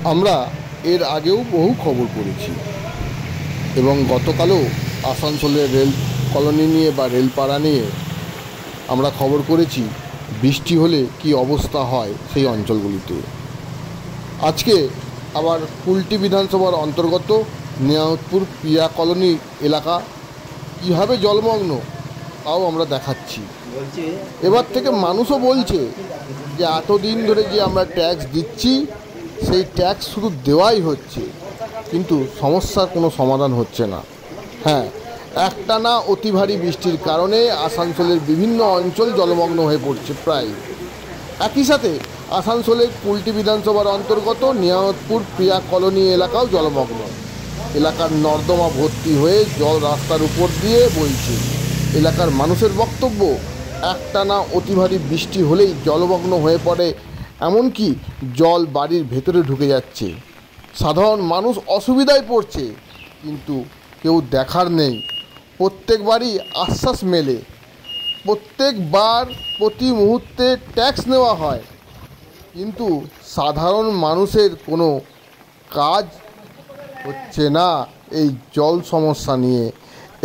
আমরা এর আগেও বহু খবর করেছি এবং গতকালও আসানসোলের রেল কলোনি নিয়ে বা রেলপাড়া নিয়ে আমরা খবর করেছি বৃষ্টি হলে কি অবস্থা হয় সেই অঞ্চলগুলিতে। আজকে আবার কুলটি বিধানসভার অন্তর্গত নিয়ামতপুর পিয়া কলোনি এলাকা কীভাবে জলমগ্ন তাও আমরা দেখাচ্ছি। এবার থেকে মানুষও বলছে যে এতদিন ধরে যে আমরা ট্যাক্স দিচ্ছি সেই ট্যাক্স শুধু দেওয়াই হচ্ছে, কিন্তু সমস্যার কোনো সমাধান হচ্ছে না। হ্যাঁ, একটানা অতি ভারী বৃষ্টির কারণে আসানসোলের বিভিন্ন অঞ্চল জলমগ্ন হয়ে পড়ছে প্রায়। একই সাথে আসানসোলের কুলটি বিধানসভার অন্তর্গত নিয়ামতপুর প্রিয়া কলোনি এলাকাও জলমগ্ন। এলাকার নর্দমা ভর্তি হয়ে জল রাস্তার উপর দিয়ে বইছে। এলাকার মানুষের বক্তব্য, একটানা অতি ভারী বৃষ্টি হলেই জলমগ্ন হয়ে পড়ে, এমনকি জল বাড়ির ভেতরে ঢুকে যাচ্ছে। সাধারণ মানুষ অসুবিধায় পড়ছে, কিন্তু কেউ দেখার নেই। প্রত্যেকবারই আশ্বাস মেলে, প্রত্যেকবার প্রতি মুহূর্তে ট্যাক্স নেওয়া হয়, কিন্তু সাধারণ মানুষের কোনো কাজ হচ্ছে না। এই জল সমস্যা নিয়ে,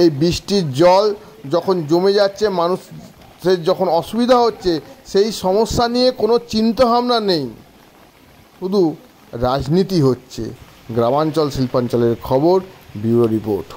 এই বৃষ্টির জল যখন জমে যাচ্ছে, মানুষের যখন অসুবিধা হচ্ছে, সেই সমস্যা নিয়ে কোনো চিন্তাভাবনা নেই, শুধু রাজনীতি হচ্ছে। গ্রামাঞ্চল শিল্পাঞ্চলের খবর, ব্যুরো রিপোর্ট।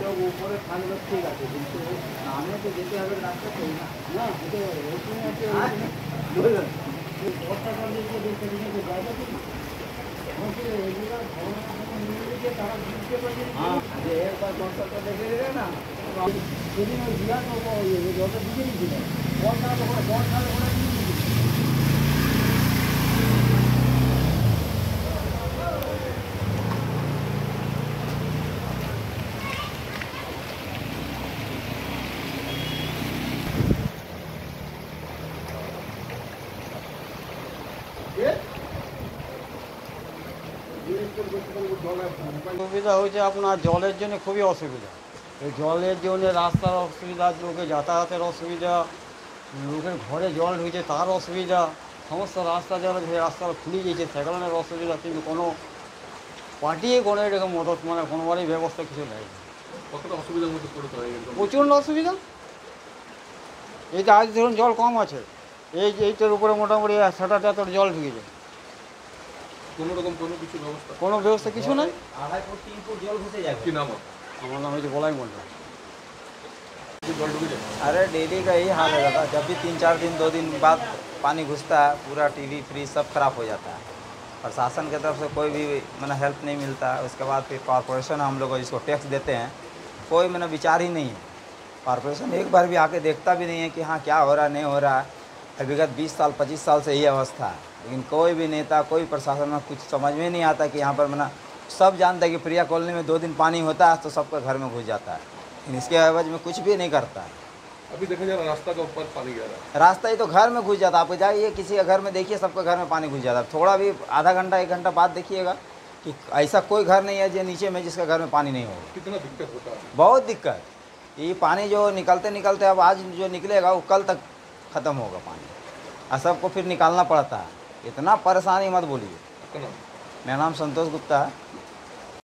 লোক উপরে থাকলে ঠিক আছে, কিন্তু নামে তো যেতে হবে রাস্তা তো না, না যেতে হবে ওখানে আছে বললেন বর্ষাকাল দিকে দেখতে দিকে জায়গা তো এগুলো মিলে তারা বুঝতে পারছে যে একবার বর্ষাটা দেখে দেবে না, সেদিন ওই বিরাট জলটা দিকে নিয়েছিল বর্ষাকাল ওরা সুবিধা হয়েছে আপনার জলের জন্য খুবই অসুবিধা। এই জলের জন্য রাস্তার অসুবিধা, লোকের যাতায়াতের অসুবিধা, লোকের ঘরে জল ঢুকছে তার অসুবিধা, সমস্ত রাস্তা জল রাস্তা খুলে গিয়েছে সেগুলোর অসুবিধা, কিন্তু কোনো পার্টিয়ে কোনো এরকম মদত মানে কোনোবারই ব্যবস্থা কিছু নেই। কতটা অসুবিধার মধ্যে পড়তে হয়? প্রচণ্ড অসুবিধা। এই যে আজ ধরুন জল কম আছে, এইটার উপরে মোটামুটি 60-70 জল ঢুকেছে, কোনো রকম কোনো কিছু ব্যবস্থা, কোনো ব্যবস্থা কিছু নাই। 2.5 ফুট 3 ফুট জল ঘুষে যাবে। কি নাম? আমার নাম হচ্ছে বলাই মন্ডল। জল ঢুকে যায়? अरे डेली का यही हाल है दादा, जब भी 3-4 दिन 2 दिन बाद पानी घुसता है पूरा टीवी फ्रिज सब खराब हो जाता है। प्रशासन की तरफ से कोई भी मैंने हेल्प नहीं मिलता। उसके बाद फिर कॉरपोरेशन हम लोग जिसको टैक्स देते हैं कोई मैंने विचार ही नहीं है। कॉरपोरेशन एक बार भी आके देखता भी नहीं है कि हाँ क्या हो रहा नहीं हो रहा है। विगत 20 साल 25 साल से यही अवस्था है, लेकिन कोई भी नेता कोई प्रशासन में कुछ समझ में नहीं आता कि यहाँ पर मैंने सब जानता है कि प्रिया कॉलोनी में 2 दिन पानी होता है तो सबके घर में घुस जाता है, लेकिन इसके एवज में कुछ भी नहीं करता है। अभी देखा जा रहा रास्ता के ऊपर पानी गिर रहा है, रास्ता ही तो घर में घुस जाता है। आप जाइए किसी के घर में देखिए सबके घर में पानी घुस जाता है। थोड़ा भी आधा घंटा 1 घंटा बाद देखिएगा कि ऐसा कोई घर नहीं है जो नीचे में जिसके घर में पानी नहीं होगा। कितना दिक्कत होता है? बहुत दिक्कत। ये पानी जो निकलते निकलते अब आज जो निकलेगा वो कल तक ख़त्म होगा पानी, और सबको फिर निकालना पड़ता है। इतना परेशानी मत बोलिए। आपका नाम? मेरा नाम संतोष गुप्ता है।